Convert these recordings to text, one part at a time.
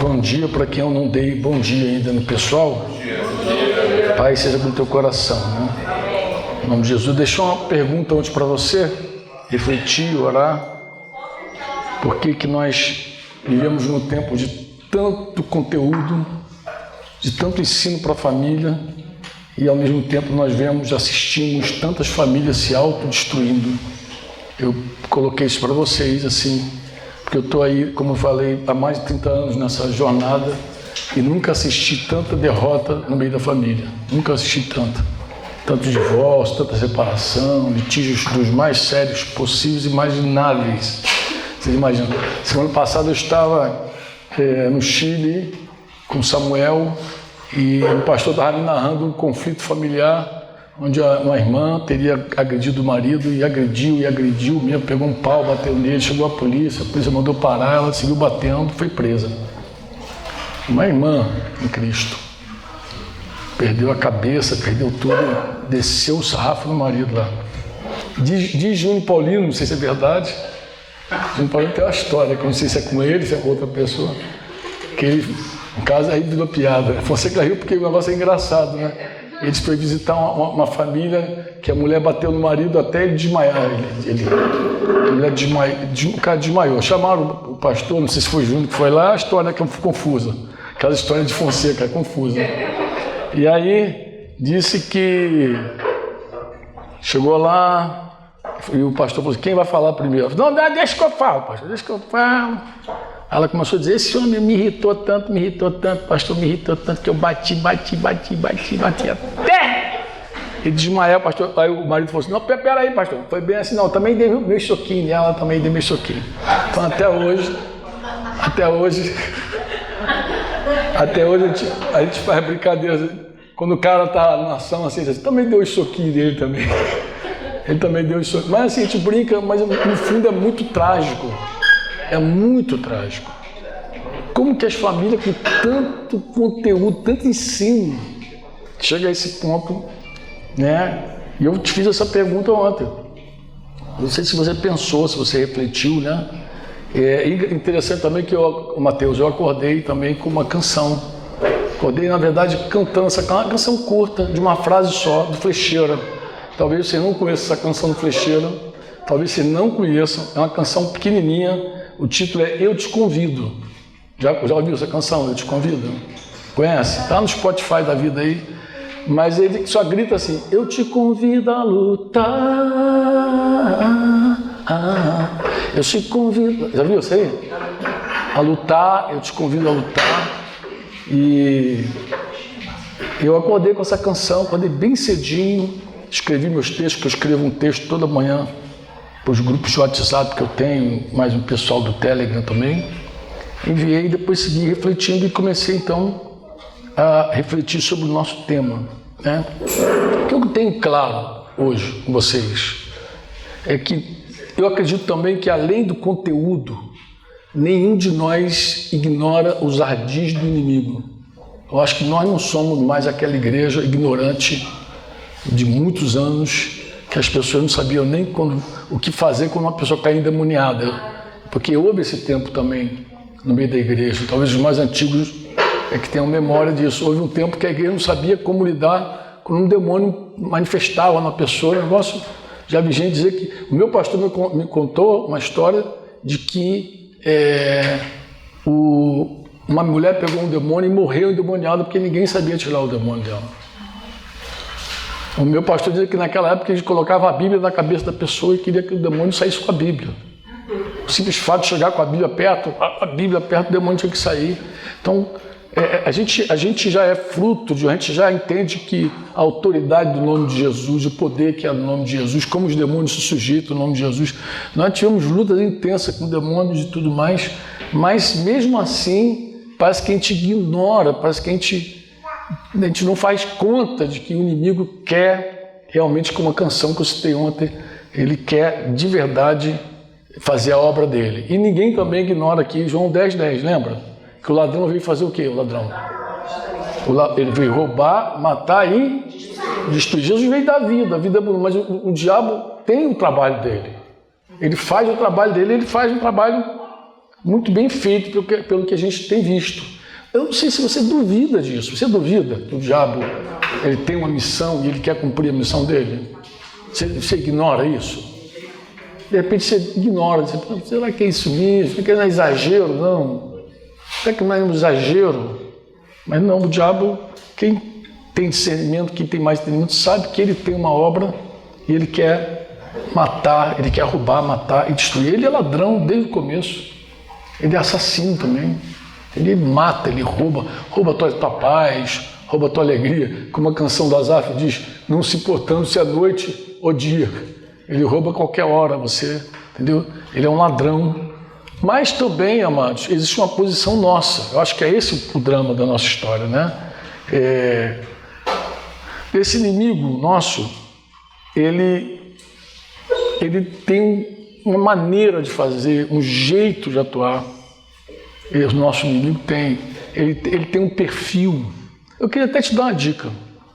Bom dia para quem eu não dei bom dia ainda no pessoal. Pai, seja com o teu coração, né? Em nome de Jesus. Deixa uma pergunta antes para você refletir, orar. Por que nós vivemos num tempo de tanto conteúdo, de tanto ensino para a família, e ao mesmo tempo nós vemos, assistimos tantas famílias se autodestruindo? Eu coloquei isso para vocês assim, porque eu estou aí, como eu falei, há mais de 30 anos nessa jornada e nunca assisti tanta derrota no meio da família. Nunca assisti tanto divórcio, tanta separação, litígios dos mais sérios possíveis e imagináveis. Vocês imaginam? Semana passada eu estava no Chile com Samuel e o pastor estava me narrando um conflito familiar onde uma irmã teria agredido o marido e agrediu, mesmo, pegou um pau, bateu nele, chegou a polícia mandou parar, ela seguiu batendo, foi presa. Uma irmã em Cristo. Perdeu a cabeça, perdeu tudo, desceu o sarrafo no marido lá. Diz Júnior Paulino, não sei se é verdade, Júnior Paulino tem uma história, que eu não sei se é com ele, se é com outra pessoa, que ele, em casa, aí virou piada. Você que riu porque o negócio é engraçado, né? Eles foram visitar uma família que a mulher bateu no marido até ele desmaiar. A mulher o cara desmaiou. Chamaram o pastor, não sei se foi Júnior que foi lá, a história que é confusa. Aquela história de Fonseca é confusa. E aí disse que chegou lá e o pastor falou assim: quem vai falar primeiro? Não, deixa que eu falo, pastor, deixa que eu falo. Ela começou a dizer: esse homem me irritou tanto, pastor, me irritou tanto que eu bati até ele desmaiar, pastor. Aí o marido falou assim: não, peraí, pastor, foi bem assim, não, eu também dei meu choquinho, ela também deu meu choquinho. Então até hoje a gente faz brincadeira, quando o cara tá na ação assim, também deu o choquinho dele também. Ele também deu o choquinho. Mas assim, a gente brinca, mas no fundo é muito trágico. É muito trágico. Como que as famílias com tanto conteúdo, tanto ensino, chega a esse ponto, né? E eu te fiz essa pergunta ontem. Não sei se você pensou, se você refletiu, né? É interessante também que Mateus, eu acordei também com uma canção. Acordei, na verdade, cantando uma canção curta, de uma frase só, do Flecheira. Talvez você não conheça essa canção do Flecheira. Talvez você não conheça. É uma canção pequenininha. O título é Eu Te Convido. Já ouviu essa canção, Eu Te Convido? Conhece? Está no Spotify da vida aí. Mas ele só grita assim: eu te convido a lutar. Eu te convido. Já viu isso aí? A lutar, eu te convido a lutar. E eu acordei com essa canção, acordei bem cedinho, escrevi meus textos, que eu escrevo um texto toda manhã para os grupos de WhatsApp que eu tenho, mais um pessoal do Telegram também. Enviei e depois segui refletindo e comecei então a refletir sobre o nosso tema, né? O que eu tenho claro hoje com vocês é que eu acredito também que, além do conteúdo, nenhum de nós ignora os ardis do inimigo. Eu acho que nós não somos mais aquela igreja ignorante de muitos anos, que as pessoas não sabiam nem o que fazer quando uma pessoa cai endemoniada. Porque houve esse tempo também no meio da igreja. Talvez os mais antigos que tenham memória disso. Houve um tempo que a igreja não sabia como lidar quando um demônio manifestava na pessoa. O negócio, já vi gente dizer que... O meu pastor me contou uma história de que uma mulher pegou um demônio e morreu endemoniada porque ninguém sabia tirar o demônio dela. O meu pastor dizia que naquela época a gente colocava a Bíblia na cabeça da pessoa e queria que o demônio saísse com a Bíblia. O simples fato de chegar com a Bíblia perto, o demônio tinha que sair. Então, a gente já é fruto, a gente já entende que a autoridade do nome de Jesus, o poder que é no nome de Jesus, como os demônios se sujeitam no nome de Jesus. Nós tivemos lutas intensas com demônios e tudo mais, mas mesmo assim, parece que a gente ignora, parece que a gente não faz conta de que o inimigo quer realmente, como a canção que eu citei ontem, ele quer de verdade fazer a obra dele. E ninguém também ignora aqui João 10:10, lembra? Que o ladrão veio fazer o quê, o ladrão? Ele veio roubar, matar e destruir. Jesus veio dar vida, mas o diabo tem o trabalho dele. Ele faz o trabalho dele, ele faz um trabalho muito bem feito pelo que a gente tem visto. Eu não sei se você duvida disso. Você duvida que o diabo ele tem uma missão e ele quer cumprir a missão dele? Você ignora isso? De repente você ignora. Você pensa, será que é isso mesmo? Será que não é exagero? Não. Será que não é um exagero? Mas não, o diabo, quem tem discernimento, quem tem mais discernimento, sabe que ele tem uma obra e ele quer matar, ele quer roubar, matar e destruir. Ele é ladrão desde o começo. Ele é assassino também. Ele mata, ele rouba a tua paz, rouba a tua alegria. Como a canção do Asaf diz, não se importando se é noite ou dia. Ele rouba a qualquer hora você, entendeu? Ele é um ladrão. Mas também, amados, existe uma posição nossa. Eu acho que é esse o drama da nossa história, né? Esse inimigo nosso, ele tem uma maneira de fazer, um jeito de atuar. O nosso inimigo tem. Ele tem um perfil. Eu queria até te dar uma dica.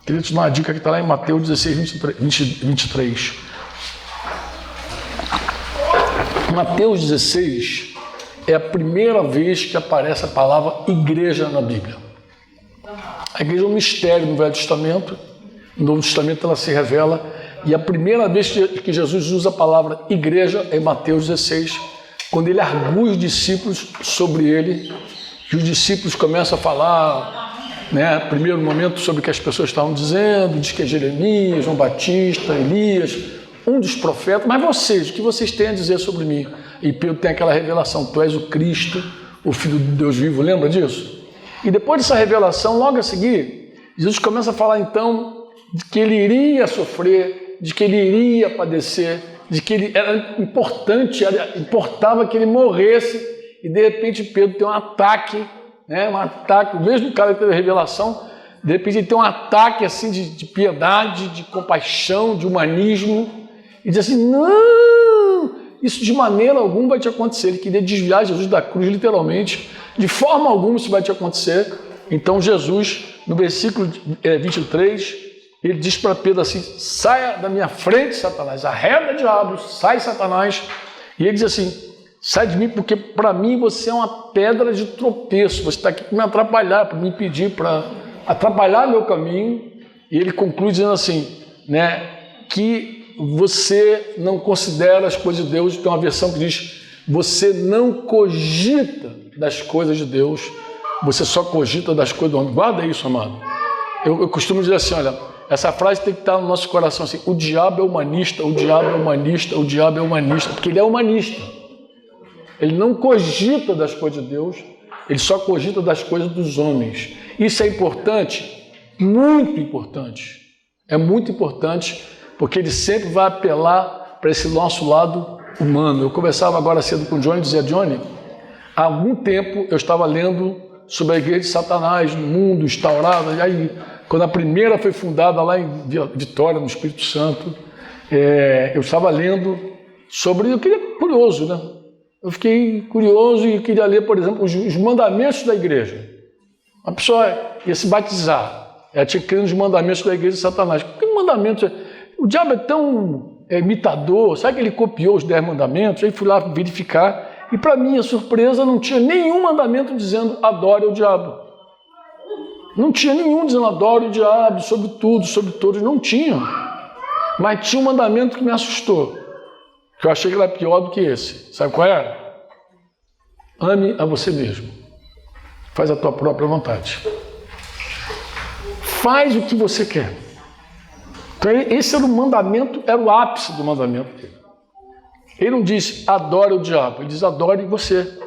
Queria te dar uma dica que está lá em Mateus 16, 23. Mateus 16 é a primeira vez que aparece a palavra igreja na Bíblia. A igreja é um mistério no Velho Testamento. No Novo Testamento ela se revela. E a primeira vez que Jesus usa a palavra igreja é em Mateus 16, quando ele argui os discípulos sobre ele, e os discípulos começam a falar, né, primeiro momento sobre o que as pessoas estavam dizendo, diz que é Jeremias, João Batista, Elias, um dos profetas, mas vocês, o que vocês têm a dizer sobre mim? E Pedro tem aquela revelação, tu és o Cristo, o Filho de Deus vivo, lembra disso? E depois dessa revelação, logo a seguir, Jesus começa a falar então de que ele iria sofrer, de que ele iria padecer, de que ele era importante, importava que ele morresse, e de repente Pedro tem um ataque, né, o mesmo cara que teve a revelação, de repente ele tem um ataque assim de piedade, de compaixão, de humanismo, e diz assim, não, isso de maneira alguma vai te acontecer. Ele queria desviar Jesus da cruz, literalmente, de forma alguma isso vai te acontecer. Então Jesus, no versículo 23, ele diz para Pedro assim, saia da minha frente, Satanás, arreda diabo, sai Satanás. E ele diz assim, sai de mim porque para mim você é uma pedra de tropeço, você está aqui para me atrapalhar, para me impedir, para atrapalhar meu caminho. E ele conclui dizendo assim, né, que você não considera as coisas de Deus. Tem uma versão que diz, você não cogita das coisas de Deus, você só cogita das coisas do homem. Guarda isso, amado. Eu costumo dizer assim, olha, essa frase tem que estar no nosso coração assim, o diabo é humanista, o diabo é humanista, o diabo é humanista, porque ele é humanista. Ele não cogita das coisas de Deus, ele só cogita das coisas dos homens. Isso é importante, muito importante. É muito importante, porque ele sempre vai apelar para esse nosso lado humano. Eu conversava agora cedo com o Johnny e dizia, Johnny, há algum tempo eu estava lendo sobre a igreja de Satanás no mundo instaurada, e aí quando a primeira foi fundada lá em Vitória, no Espírito Santo, eu estava lendo sobre, eu fiquei curioso, né? Eu fiquei curioso e queria ler, por exemplo, os mandamentos da igreja. A pessoa ia se batizar, ela tinha que ler os mandamentos da igreja de Satanás. Que mandamentos? O diabo é tão imitador, sabe que ele copiou os 10 mandamentos? Aí fui lá verificar e, para minha surpresa, não tinha nenhum mandamento dizendo adore o diabo. Não tinha nenhum dizendo adore o diabo, sobre tudo, sobre todos, não tinha. Mas tinha um mandamento que me assustou, que eu achei que era pior do que esse. Sabe qual era? Ame a você mesmo. Faz a tua própria vontade. Faz o que você quer. Então esse era o mandamento, era o ápice do mandamento dele. Ele não diz adore o diabo, ele diz adore você.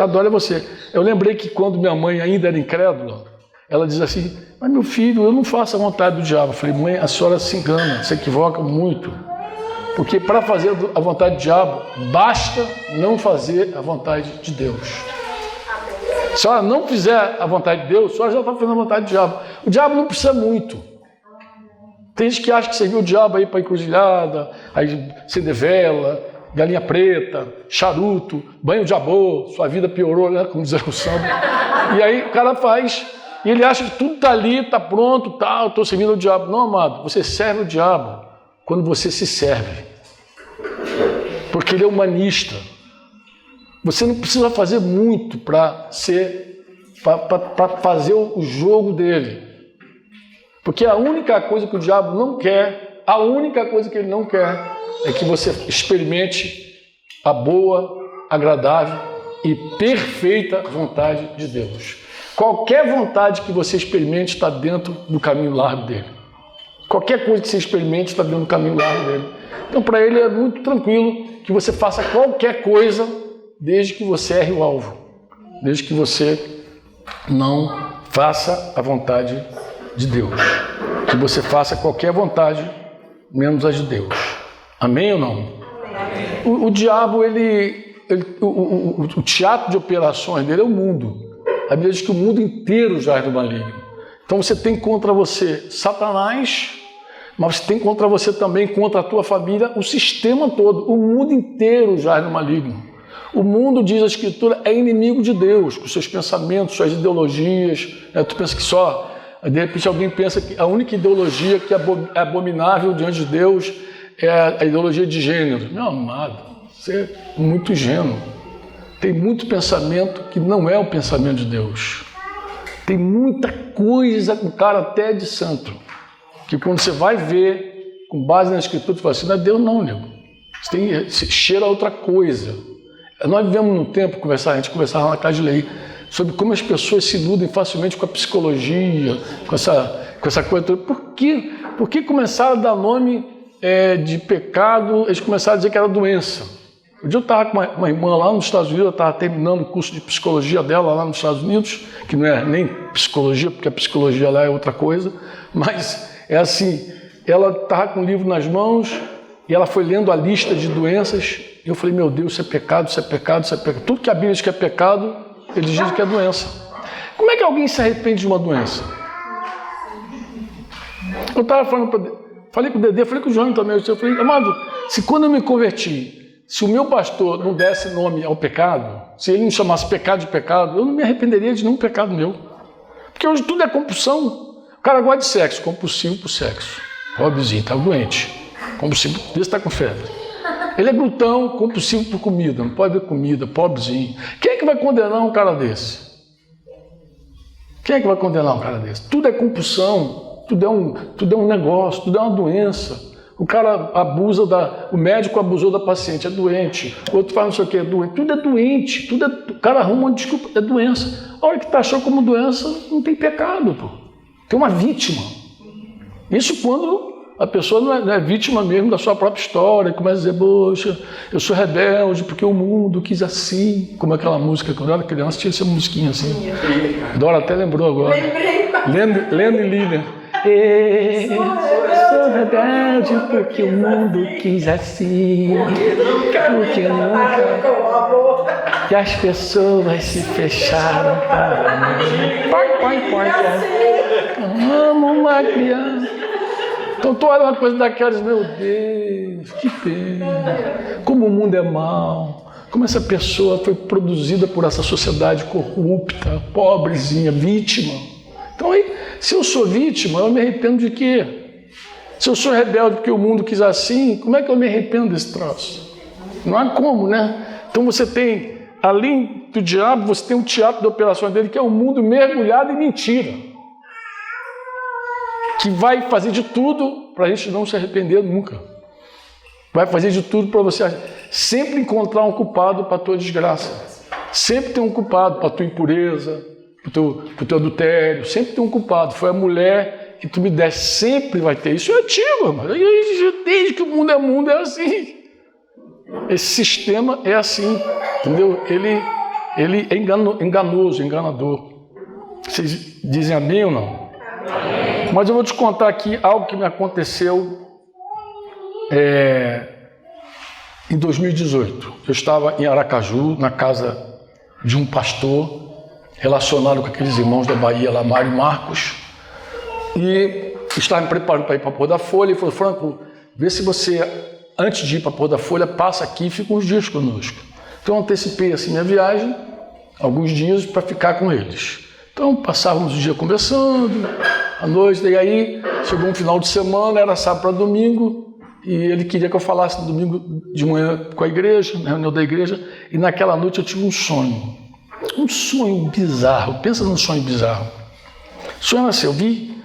Adore você. Eu lembrei que quando minha mãe ainda era incrédula, ela diz assim, mas meu filho, eu não faço a vontade do diabo. Eu falei, mãe, a senhora se engana, se equivoca muito. Porque para fazer a vontade do diabo, basta não fazer a vontade de Deus. Se a senhora não fizer a vontade de Deus, a senhora já está fazendo a vontade do diabo. O diabo não precisa muito. Tem gente que acha que serviu o diabo aí para encruzilhada, aí acender vela, galinha preta, charuto, banho de amor, sua vida piorou, né? Como dizer o samba. E aí o cara faz, e ele acha que tudo está ali, está pronto, tá, eu estou servindo ao diabo. Não, amado, você serve o diabo quando você se serve. Porque ele é humanista. Você não precisa fazer muito para fazer o jogo dele. Porque a única coisa que o diabo não quer, a única coisa que ele não quer é que você experimente a boa, agradável e perfeita vontade de Deus. Qualquer vontade que você experimente está dentro do caminho largo dele. Qualquer coisa que você experimente está dentro do caminho largo dele. Então, para ele é muito tranquilo que você faça qualquer coisa, desde que você erre o alvo. Desde que você não faça a vontade de Deus. Que você faça qualquer vontade, menos a de Deus. Amém ou não? O diabo, o teatro de operações dele é o mundo. A Bíblia diz que o mundo inteiro jaz do maligno. Então você tem contra você Satanás, mas você tem contra você também, contra a tua família, o sistema todo. O mundo inteiro jaz do maligno. O mundo, diz a Escritura, é inimigo de Deus, com seus pensamentos, suas ideologias. Tu pensa que só, de repente alguém pensa que a única ideologia que é abominável diante de Deus é a ideologia de gênero. Meu amado, você é muito ingênuo. Tem muito pensamento que não é o pensamento de Deus. Tem muita coisa com cara até de santo, que quando você vai ver, com base na Escritura, você fala assim, não é Deus não, nego. Você cheira a outra coisa. Nós vivemos num tempo, a gente conversava lá na casa de lei, sobre como as pessoas se iludem facilmente com a psicologia, com essa coisa toda. Por que começaram a dar nome de pecado, eles começaram a dizer que era doença? Um dia eu estava com uma irmã lá nos Estados Unidos, eu estava terminando o curso de psicologia dela lá nos Estados Unidos, que não é nem psicologia, porque a psicologia lá é outra coisa, mas é assim, ela estava com o livro nas mãos e ela foi lendo a lista de doenças e eu falei, meu Deus, isso é pecado, isso é pecado, isso é pecado. Tudo que a Bíblia diz que é pecado, eles dizem que é doença. Como é que alguém se arrepende de uma doença? Eu estava falei com o Dedê, falei com o João também, eu falei, amado, se quando eu me converti, se o meu pastor não desse nome ao pecado, se ele não chamasse pecado de pecado, eu não me arrependeria de nenhum pecado meu. Porque hoje tudo é compulsão. O cara gosta de sexo, compulsivo por sexo. Pobrezinho, está doente. Compulsivo, desse está com febre. Ele é glutão, compulsivo por comida, não pode ver comida, pobrezinho. Quem é que vai condenar um cara desse? Quem é que vai condenar um cara desse? Tudo é compulsão, tudo é um negócio, tudo é uma doença. O cara abusa o médico abusou da paciente, é doente. O outro faz não sei o que, é doente. Tudo é doente, o cara arruma uma desculpa, é doença. A hora que taxou como doença, não tem pecado, pô. Tem uma vítima. Isso quando a pessoa não é vítima mesmo da sua própria história, começa a dizer, poxa, eu sou rebelde porque o mundo quis assim. Como aquela música, quando eu era criança tinha essa musiquinha assim. Dora até lembrou agora. Lendo e Lilian. Sou rebelde porque o mundo quis assim, porque nunca, e as pessoas se fecharam para mim. Amo uma criança. Então tu olha uma coisa daquelas, meu Deus, que pena, como o mundo é mau, como essa pessoa foi produzida por essa sociedade corrupta, pobrezinha, vítima. Então aí, se eu sou vítima, eu me arrependo de quê? Se eu sou rebelde porque o mundo quis assim, como é que eu me arrependo desse troço? Não há como, né? Então você tem, além do diabo, você tem um teatro de operações dele, que é um mundo mergulhado em mentira. Que vai fazer de tudo para a gente não se arrepender nunca. Vai fazer de tudo para você sempre encontrar um culpado para a tua desgraça. Sempre tem um culpado para a tua impureza, para o teu adultério, sempre tem um culpado. Foi a mulher que tu me deste, sempre vai ter. Isso é antigo, mano. Desde que o mundo é assim. Esse sistema é assim, entendeu? Ele é enganoso, enganador. Vocês dizem amém ou não? Amém. Mas eu vou te contar aqui algo que me aconteceu em 2018. Eu estava em Aracaju, na casa de um pastor, relacionado com aqueles irmãos da Bahia, lá, Mário e Marcos, e estava me preparando para ir para Pôr da Folha, e falou, Franco, vê se você, antes de ir para Pôr da Folha, passa aqui e fica uns dias conosco. Então eu antecipei assim minha viagem, alguns dias, para ficar com eles. Então passávamos o dia conversando, à noite, e aí chegou um final de semana, era sábado para domingo, e ele queria que eu falasse no domingo de manhã com a igreja, na reunião da igreja, e naquela noite eu tive um sonho bizarro. Pensa num sonho bizarro. O sonho era assim, eu vi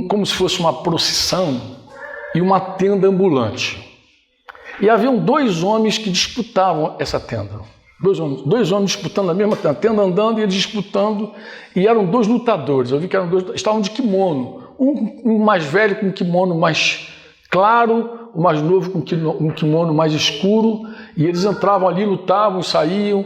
como se fosse uma procissão e uma tenda ambulante. E haviam 2 homens que disputavam essa tenda. Dois homens disputando a mesma tenda, a tenda andando e eles disputando, e eram 2 lutadores. Eu vi que eram 2, estavam de kimono. Um mais velho com um kimono mais claro, o mais novo com um kimono mais escuro, e eles entravam ali, lutavam e saíam,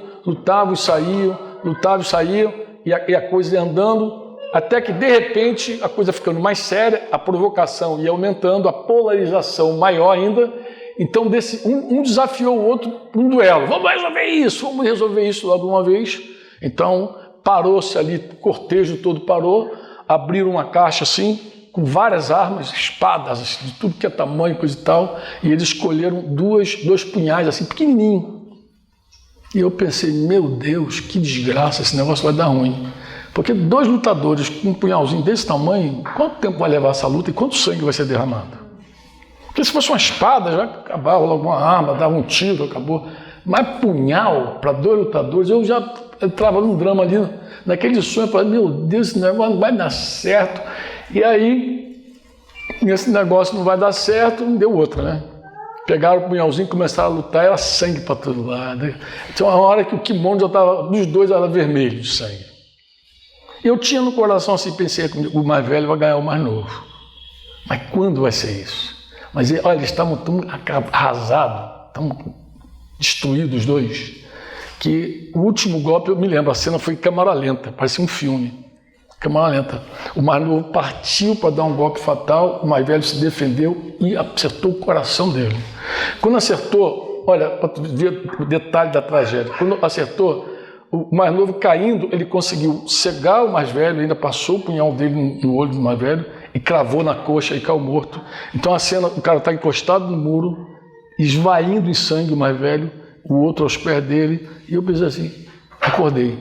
e a coisa ia andando, até que de repente a coisa ficando mais séria, a provocação ia aumentando, a polarização maior ainda. Então um desafiou o outro para um duelo. Vamos resolver isso logo uma vez. Então parou-se ali, o cortejo todo parou, abriram uma caixa assim, com várias armas, espadas, assim, de tudo que é tamanho, coisa e tal, e eles escolheram 2 punhais assim, pequenininho. E eu pensei, meu Deus, que desgraça, esse negócio vai dar ruim. Porque 2 lutadores com um punhalzinho desse tamanho, quanto tempo vai levar essa luta e quanto sangue vai ser derramado? Porque se fosse uma espada, já acabava logo uma arma, dava um tiro, acabou. Mas punhal para 2 lutadores, eu já entrava num drama ali, naquele sonho, eu falei, meu Deus, esse negócio não vai dar certo. E aí, esse negócio não vai dar certo, não deu outra, né? Pegaram o punhalzinho, começaram a lutar, era sangue para todo lado. Então, a hora que o kimono já estava, dos 2 era vermelho de sangue. Eu tinha no coração assim, pensei, o mais velho vai ganhar o mais novo. Mas quando vai ser isso? Mas olha, eles estavam tão arrasados, tão destruídos os 2, que o último golpe, eu me lembro, a cena foi em câmera lenta, parecia um filme. Câmera lenta. O mais novo partiu para dar um golpe fatal, o mais velho se defendeu e acertou o coração dele. Quando acertou, olha, para tu ver o detalhe da tragédia, quando acertou, o mais novo caindo, ele conseguiu cegar o mais velho, ainda passou o punhal dele no olho do mais velho e cravou na coxa e caiu morto. Então a cena, o cara está encostado no muro, esvaindo em sangue o mais velho, o outro aos pés dele, e eu pensei assim, acordei.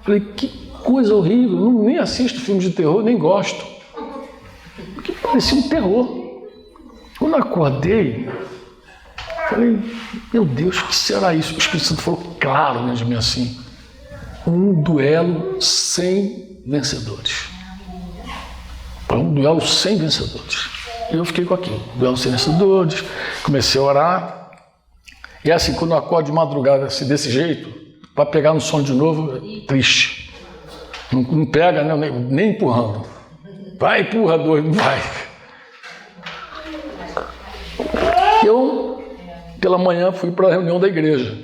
Falei, que coisa horrível, nem assisto filmes de terror, nem gosto. Porque parecia um terror. Quando eu acordei, falei, meu Deus, o que será isso? O Espírito Santo falou claro né, de mim assim, um duelo sem vencedores. Um duelo sem vencedores. E eu fiquei com aquilo, duelo sem vencedores, comecei a orar. E assim, quando eu acordo de madrugada assim, desse jeito, para pegar no sono de novo, é triste. Não pega, né, nem empurrando. Vai, empurra 2, não vai. Eu, pela manhã, fui para a reunião da igreja.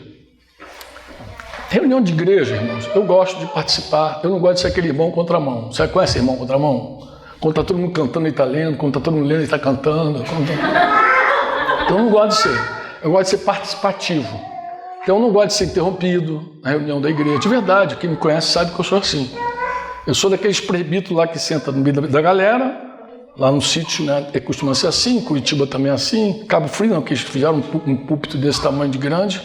Reunião de igreja, irmãos, eu gosto de participar, eu não gosto de ser aquele irmão contramão. Você conhece irmão contramão? Quando está todo mundo cantando e está lendo, quando está todo mundo lendo e está cantando. Então eu não gosto de ser. Eu gosto de ser participativo. Então eu não gosto de ser interrompido na reunião da igreja. De verdade, quem me conhece sabe que eu sou assim. Eu sou daqueles presbíteros lá que senta no meio da galera, lá no sítio, né? Costuma ser assim, Curitiba também é assim. Cabo Frio não, porque eles fizeram um púlpito desse tamanho de grande.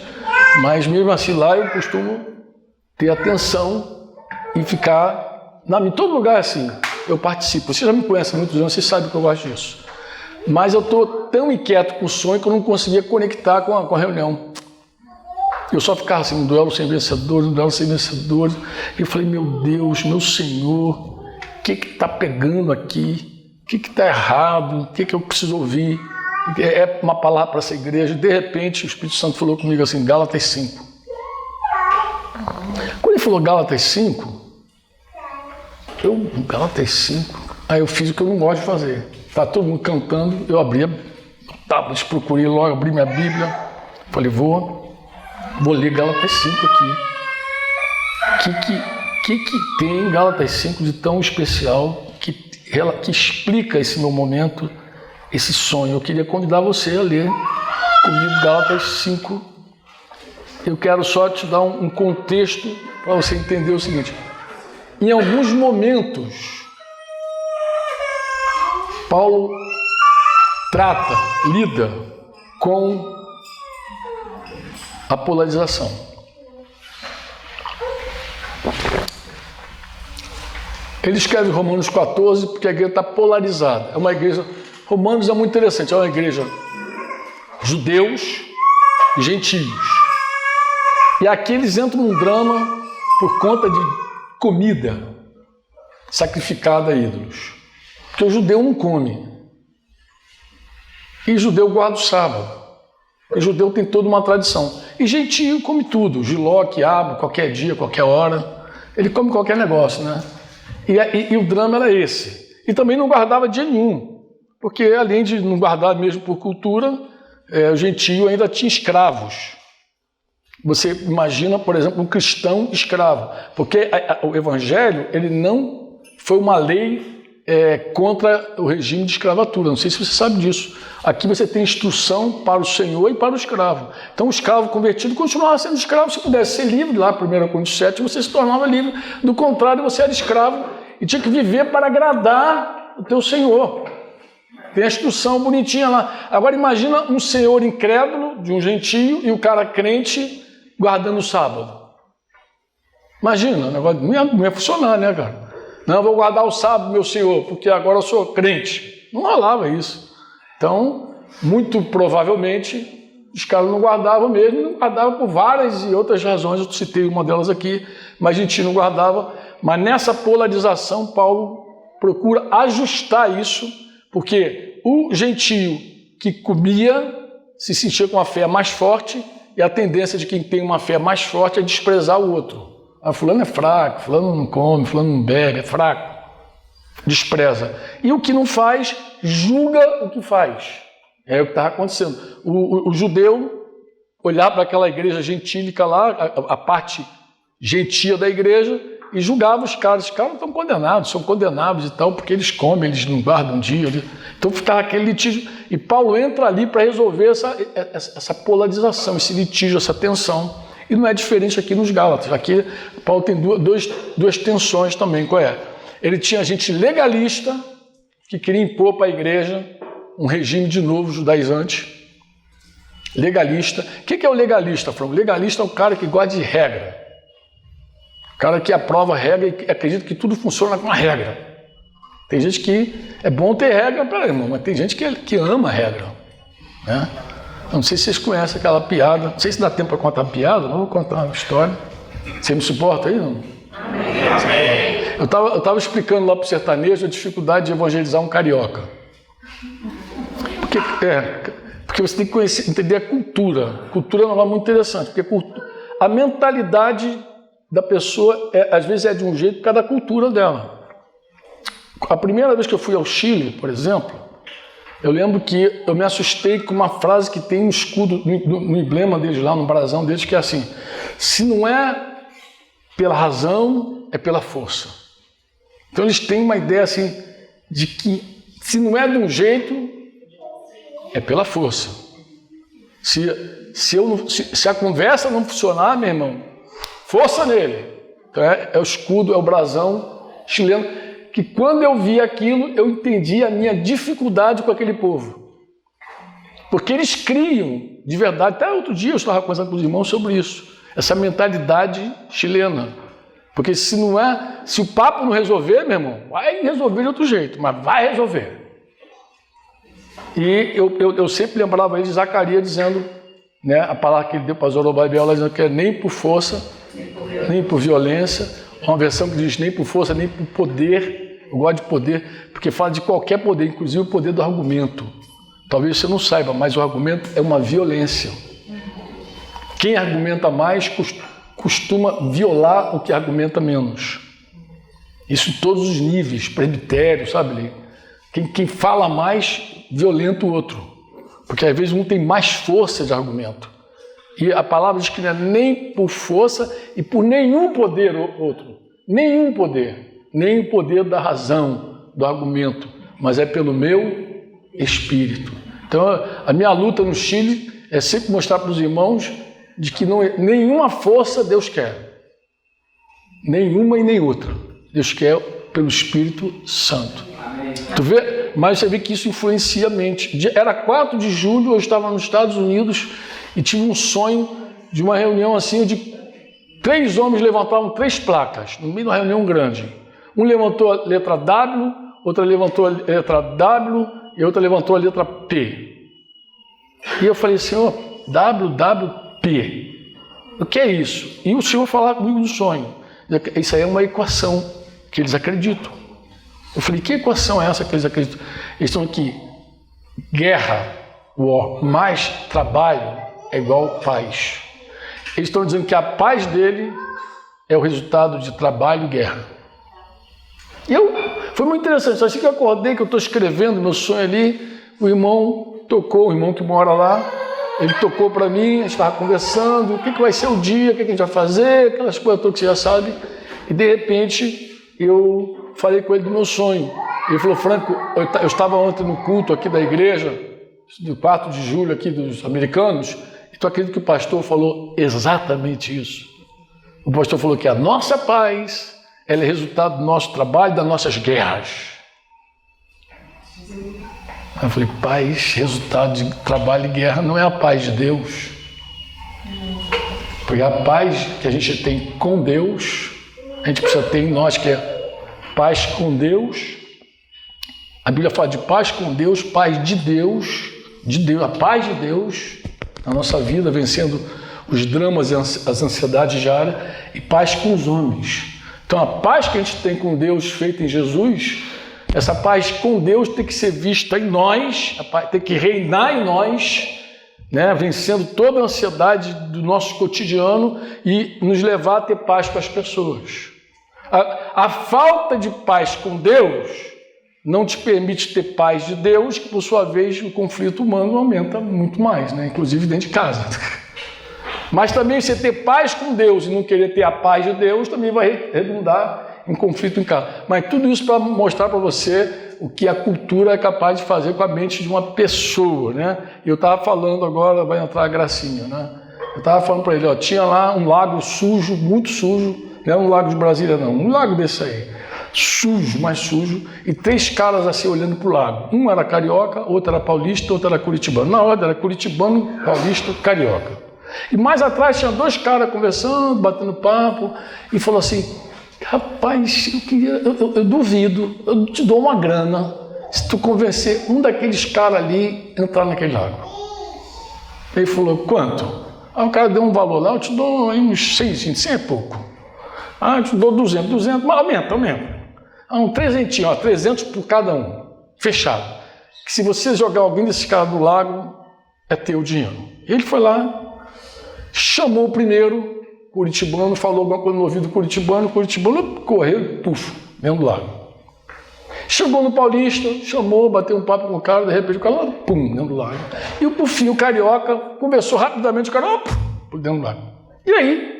Mas mesmo assim lá eu costumo ter atenção e ficar... Em todo lugar é assim, eu participo. Vocês já me conhecem há muitos anos, vocês sabem que eu gosto disso. Mas eu estou tão inquieto com o sonho que eu não conseguia conectar com a reunião. Eu só ficava assim, um duelo sem vencedores, um duelo sem vencedores. E eu falei, meu Deus, meu Senhor, o que está pegando aqui? O que está errado? O que eu preciso ouvir? É uma palavra para essa igreja. De repente, o Espírito Santo falou comigo assim, Gálatas 5. Quando ele falou Gálatas 5, Gálatas 5, aí eu fiz o que eu não gosto de fazer. Está todo mundo cantando, eu abri a tablet, procurei logo, abri minha Bíblia, falei, vou ler Gálatas 5 aqui. O que tem em Gálatas 5 de tão especial que explica esse meu momento, esse sonho? Eu queria convidar você a ler comigo Gálatas 5. Eu quero só te dar um contexto para você entender o seguinte. Em alguns momentos, Paulo lida com a polarização. Ele escreve Romanos 14 porque a igreja está polarizada. É uma igreja... Romanos é muito interessante, é uma igreja judeus e gentios. E aqui eles entram num drama por conta de comida sacrificada a ídolos. Porque o judeu não come. E o judeu guarda o sábado. O judeu tem toda uma tradição. E gentio come tudo. Giló, quiabo, qualquer dia, qualquer hora. Ele come qualquer negócio, né? E o drama era esse. E também não guardava dia nenhum. Porque além de não guardar mesmo por cultura, o gentio ainda tinha escravos. Você imagina, por exemplo, um cristão escravo. Porque o evangelho, ele não foi uma lei contra o regime de escravatura. Não sei se você sabe disso. Aqui você tem instrução para o senhor e para o escravo. Então o escravo convertido continuava sendo escravo. Se pudesse ser livre, lá 1 Coríntios 7, você se tornava livre. Do contrário, você era escravo e tinha que viver para agradar o teu senhor. Tem a instrução bonitinha lá. Agora imagina um senhor incrédulo, de um gentio, e o cara crente guardando o sábado. Imagina, o negócio não ia funcionar, né, cara? Não, vou guardar o sábado, meu senhor, porque agora eu sou crente. Não rolava isso. Então, muito provavelmente, os caras não guardavam mesmo, não guardavam por várias e outras razões. Eu citei uma delas aqui, mas a gente não guardava. Mas nessa polarização, Paulo procura ajustar isso, porque o gentio que comia se sentia com a fé mais forte, e a tendência de quem tem uma fé mais forte é desprezar o outro. Ah, fulano é fraco, fulano não come, fulano não bebe, é fraco. Despreza. E o que não faz, julga o que faz. É o que estava acontecendo. O judeu olhar para aquela igreja gentílica lá, a parte gentia da igreja, e julgava os caras. Os caras estão condenados, são condenados e tal, porque eles comem, eles não guardam dia. Então ficava aquele litígio. E Paulo entra ali para resolver essa polarização, esse litígio, essa tensão. E não é diferente aqui nos Gálatas. Aqui Paulo tem duas tensões também. Qual é? Ele tinha gente legalista que queria impor para a igreja um regime de novo judaizante. Legalista. O que é o legalista, Franco? O legalista é o cara que gosta de regra. O cara que aprova a regra e acredita que tudo funciona com a regra. Tem gente que é bom ter regra, peraí, irmão, mas tem gente que ama a regra, né? Eu não sei se vocês conhecem aquela piada. Não sei se dá tempo para contar a piada, não vou contar uma história. Você me suporta aí, não? Amém. Eu estava explicando lá para o sertanejo a dificuldade de evangelizar um carioca. Porque você tem que entender a cultura. Cultura é um negócio muito interessante, porque a mentalidade da pessoa, às vezes, é de um jeito por causa da cultura dela. A primeira vez que eu fui ao Chile, por exemplo, eu lembro que eu me assustei com uma frase que tem no escudo, no emblema deles lá, no brasão deles, que é assim: se não é pela razão, é pela força. Então eles têm uma ideia assim, de que se não é de um jeito, é pela força. Se a conversa não funcionar, meu irmão, força nele. Então é o escudo, é o brasão chileno. Que quando eu vi aquilo, eu entendi a minha dificuldade com aquele povo. Porque eles criam, de verdade, até outro dia eu estava conversando com os irmãos sobre isso, essa mentalidade chilena. Porque se o papo não resolver, meu irmão, vai resolver de outro jeito, mas vai resolver. E eu sempre lembrava eles de Zacarias dizendo, né, a palavra que ele deu para Zorobabel, dizendo que é nem por força, nem por violência, uma versão que diz nem por força, nem por poder. Eu gosto de poder, porque fala de qualquer poder, inclusive o poder do argumento. Talvez você não saiba, mas o argumento é uma violência. Quem argumenta mais costuma violar o que argumenta menos. Isso em todos os níveis, presbitério, sabe? Quem fala mais, violenta o outro. Porque às vezes um tem mais força de argumento. E a palavra diz que não é nem por força e por nenhum poder outro. Nenhum poder. Nem o poder da razão, do argumento, mas é pelo meu espírito. Então, a minha luta no Chile é sempre mostrar para os irmãos de que nenhuma força Deus quer. Nenhuma e nem outra. Deus quer pelo Espírito Santo. Tu vê? Mas você vê que isso influencia a mente. Era 4 de julho, eu estava nos Estados Unidos e tive um sonho de uma reunião assim, de 3 homens levantavam 3 placas, no meio de uma reunião grande. Um levantou a letra W, outra levantou a letra W e outra levantou a letra P. E eu falei, Senhor, WWP, o que é isso? E o Senhor falava comigo no sonho. Isso aí é uma equação que eles acreditam. Eu falei, que equação é essa que eles acreditam? Eles estão aqui, guerra, war, mais trabalho é igual paz. Eles estão dizendo que a paz dele é o resultado de trabalho e guerra. Foi muito interessante, assim que eu acordei, que eu estou escrevendo meu sonho ali, o irmão tocou, o irmão que mora lá, ele tocou para mim, a gente estava conversando, o que vai ser o dia, o que a gente vai fazer, aquelas coisas todas que você já sabe, e de repente eu falei com ele do meu sonho. Ele falou, Franco, eu estava ontem no culto aqui da igreja, do 4 de julho aqui dos americanos, e tu acredita que o pastor falou exatamente isso? O pastor falou que a nossa paz, ela é resultado do nosso trabalho e das nossas guerras. Eu falei, paz, resultado de trabalho e guerra, não é a paz de Deus. Porque a paz que a gente tem com Deus, a gente precisa ter em nós, que é paz com Deus. A Bíblia fala de paz com Deus, paz de Deus, a paz de Deus na nossa vida, vencendo os dramas e as ansiedades diárias, e paz com os homens. Então a paz que a gente tem com Deus feita em Jesus, essa paz com Deus tem que ser vista em nós, tem que reinar em nós, né? Vencendo toda a ansiedade do nosso cotidiano e nos levar a ter paz com as pessoas. A falta de paz com Deus não te permite ter paz de Deus, que por sua vez o conflito humano aumenta muito mais, né? Inclusive dentro de casa. Mas também você ter paz com Deus e não querer ter a paz de Deus também vai redundar em conflito em casa. Mas tudo isso para mostrar para você o que a cultura é capaz de fazer com a mente de uma pessoa, né? Eu estava falando agora, vai entrar a Gracinha, né? Eu estava falando para ele, tinha lá um lago sujo, muito sujo, não é um lago de Brasília não, um lago desse aí, sujo, mais sujo, e 3 caras assim olhando para o lago. Um era carioca, outro era paulista, outro era curitibano. Na ordem era curitibano, paulista, carioca. E mais atrás tinha 2 caras conversando, batendo papo, e falou assim, rapaz, eu duvido, eu te dou uma grana se tu convencer um daqueles caras ali a entrar naquele lago. Ele falou, quanto? O cara deu um valor lá, eu te dou aí uns 100 é pouco. Eu te dou 200, mas aumenta. Um 300, 300 por cada um, fechado. Que se você jogar alguém desses caras do lago, é teu dinheiro. Ele foi lá, chamou o primeiro curitibano, falou alguma coisa no ouvido do curitibano, o curitibano correu, puf, dentro do lago. Chegou no paulista, chamou, bateu um papo com o cara, de repente o cara, pum, dentro do lago. E o pufinho carioca conversou rapidamente, o cara, por dentro do lago. E aí,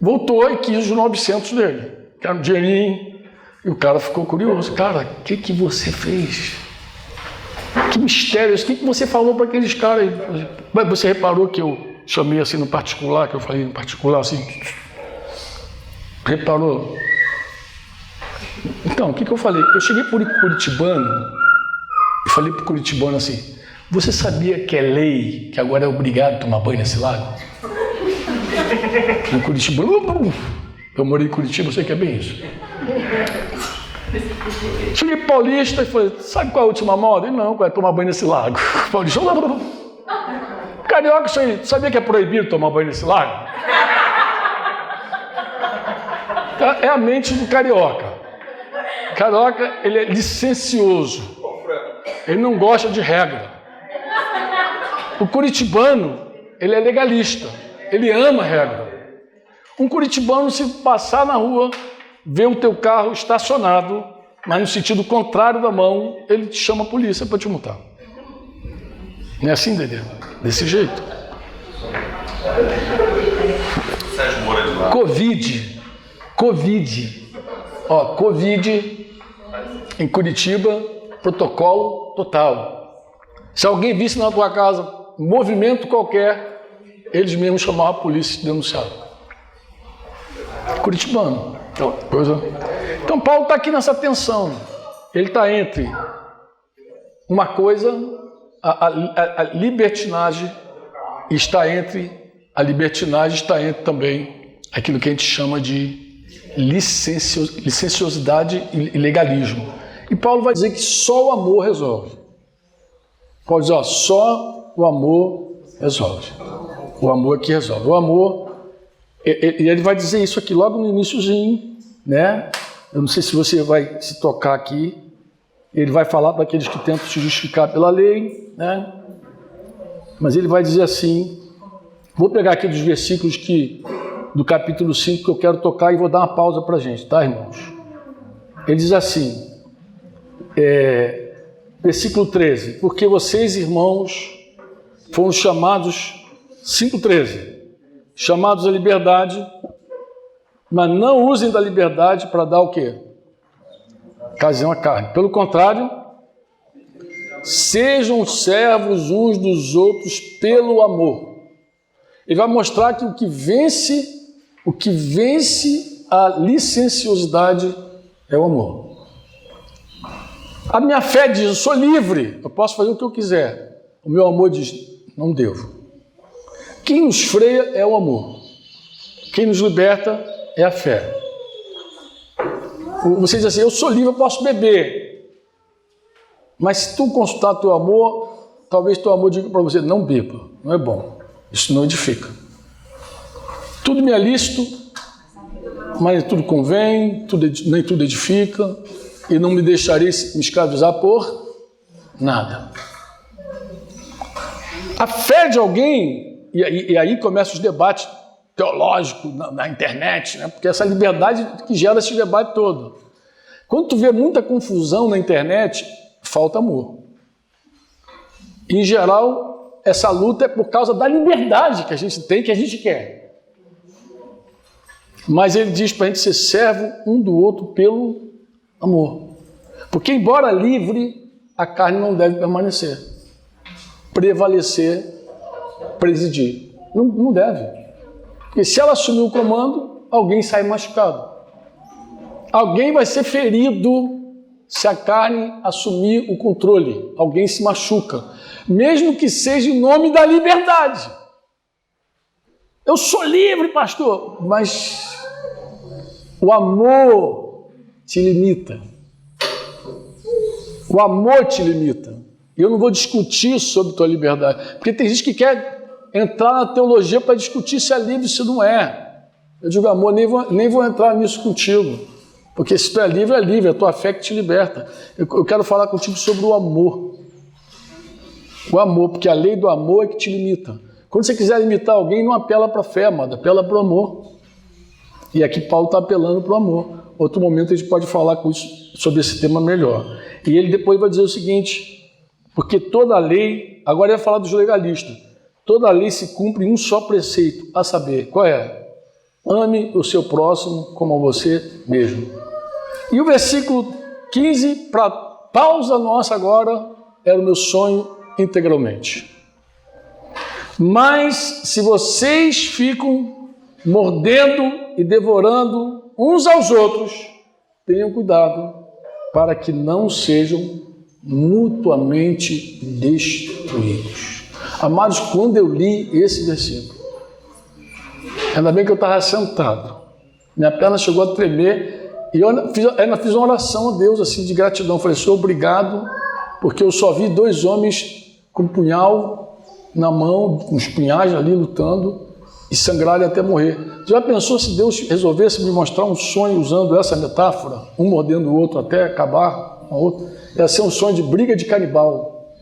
voltou e quis os 900 dele, que era um dinheirinho. E o cara ficou curioso, cara, o que você fez? Que mistério, o que você falou para aqueles caras aí? Mas você reparou que eu chamei assim no particular, que eu falei no particular assim, reparou? Então, o que eu falei? Eu cheguei por curitibano e falei para o curitibano assim, você sabia que é lei que agora é obrigado a tomar banho nesse lago? No curitibano, eu morei em Curitiba, eu sei que é bem isso. Cheguei paulista e falei, sabe qual é a última moda? Ele não, é tomar banho nesse lago. Paulista, carioca, sabia que é proibido tomar banho nesse lago? É a mente do carioca. Carioca, ele é licencioso. Ele não gosta de regra. O curitibano, ele é legalista. Ele ama regra. Um curitibano, se passar na rua, vê o teu carro estacionado, mas no sentido contrário da mão, ele te chama a polícia para te multar. Não é assim, Dedê? Desse jeito. Covid. Covid em Curitiba, protocolo total. Se alguém visse na tua casa um movimento qualquer, eles mesmos chamavam a polícia e denunciavam. Curitibano. Então Paulo está aqui nessa tensão. Ele está entre uma coisa, a libertinagem, está entre também aquilo que a gente chama de licenciosidade e legalismo. E Paulo vai dizer que só o amor resolve. Paulo diz, só o amor resolve. O amor é que resolve. O amor, e ele vai dizer isso aqui logo no iniciozinho, né? Eu não sei se você vai se tocar aqui. Ele vai falar para aqueles que tentam se justificar pela lei, né? Mas ele vai dizer assim, vou pegar aqui dos versículos do capítulo 5 que eu quero tocar e vou dar uma pausa para a gente, tá, irmãos? Ele diz assim, versículo 13, porque vocês, irmãos, foram chamados, 5:13, chamados à liberdade, mas não usem da liberdade para dar o quê? Ocasião à carne. Pelo contrário, sejam servos uns dos outros pelo amor. Ele vai mostrar que o que vence a licenciosidade é o amor. A minha fé diz, eu sou livre, eu posso fazer o que eu quiser. O meu amor diz, não devo. Quem nos freia é o amor. Quem nos liberta é a fé. Você diz assim, eu sou livre, eu posso beber. Mas se tu consultar teu amor, talvez teu amor diga para você, não beba, não é bom. Isso não edifica. Tudo me é lícito, mas tudo convém, nem tudo edifica, e não me deixarei me escravizar por nada. A fé de alguém, e aí começam os debates teológicos na internet, né? Porque essa liberdade que gera esse debate todo. Quando tu vê muita confusão na internet, falta amor. Em geral, essa luta é por causa da liberdade que a gente tem, que a gente quer. Mas ele diz para a gente ser servo um do outro pelo amor. Porque, embora livre, a carne não deve permanecer, prevalecer, presidir. Não deve. Porque se ela assumir o comando, alguém sai machucado. Alguém vai ser ferido se a carne assumir o controle. Alguém se machuca. Mesmo que seja em nome da liberdade. Eu sou livre, pastor, mas o amor te limita. O amor te limita. E eu não vou discutir sobre tua liberdade. Porque tem gente que quer entrar na teologia para discutir se é livre ou se não é. Eu digo, amor, nem vou entrar nisso contigo. Porque se tu é livre, é a tua fé que te liberta. Eu quero falar contigo sobre o amor. O amor, porque a lei do amor é que te limita. Quando você quiser limitar alguém, não apela para a fé, amado, apela para o amor. E aqui Paulo está apelando para o amor. Outro momento a gente pode falar sobre esse tema melhor. E ele depois vai dizer o seguinte, porque toda a lei, agora ele vai falar dos legalistas, toda a lei se cumpre em um só preceito, a saber, qual é? Ame o seu próximo como a você mesmo. E o versículo 15, para pausa nossa agora, era o meu sonho integralmente. Mas se vocês ficam mordendo e devorando uns aos outros, tenham cuidado para que não sejam mutuamente destruídos. Amados, quando eu li esse versículo, ainda bem que eu estava sentado, minha perna chegou a tremer, e eu ainda fiz uma oração a Deus assim, de gratidão. Eu falei, Senhor, obrigado, porque eu só vi dois homens com punhal na mão, com os punhais ali lutando, e sangrarem até morrer. Já pensou se Deus resolvesse me mostrar um sonho usando essa metáfora, um mordendo o outro até acabar com o outro? Ia ser um sonho de briga de canibal,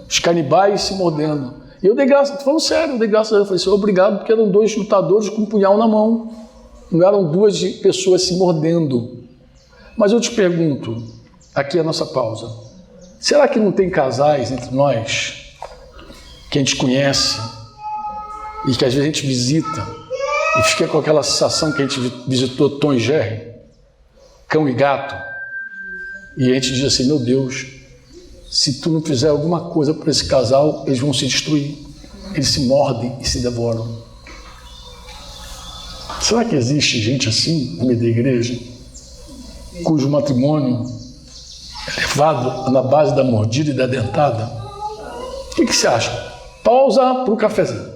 os canibais se mordendo. E eu dei graças, estou falando sério, eu dei graças a Deus. Eu falei, Senhor, obrigado, porque eram dois lutadores com um punhal na mão, não eram duas pessoas se mordendo. Mas eu te pergunto, aqui é a nossa pausa, será que não tem casais entre nós que a gente conhece e que às vezes a gente visita e fica com aquela sensação que a gente visitou Tom e Jerry, cão e gato, e a gente diz assim, meu Deus, se tu não fizer alguma coisa para esse casal, eles vão se destruir, eles se mordem e se devoram. Será que existe gente assim no meio da igreja, cujo matrimônio é levado na base da mordida e da dentada? O que você acha? Pausa para o cafezinho.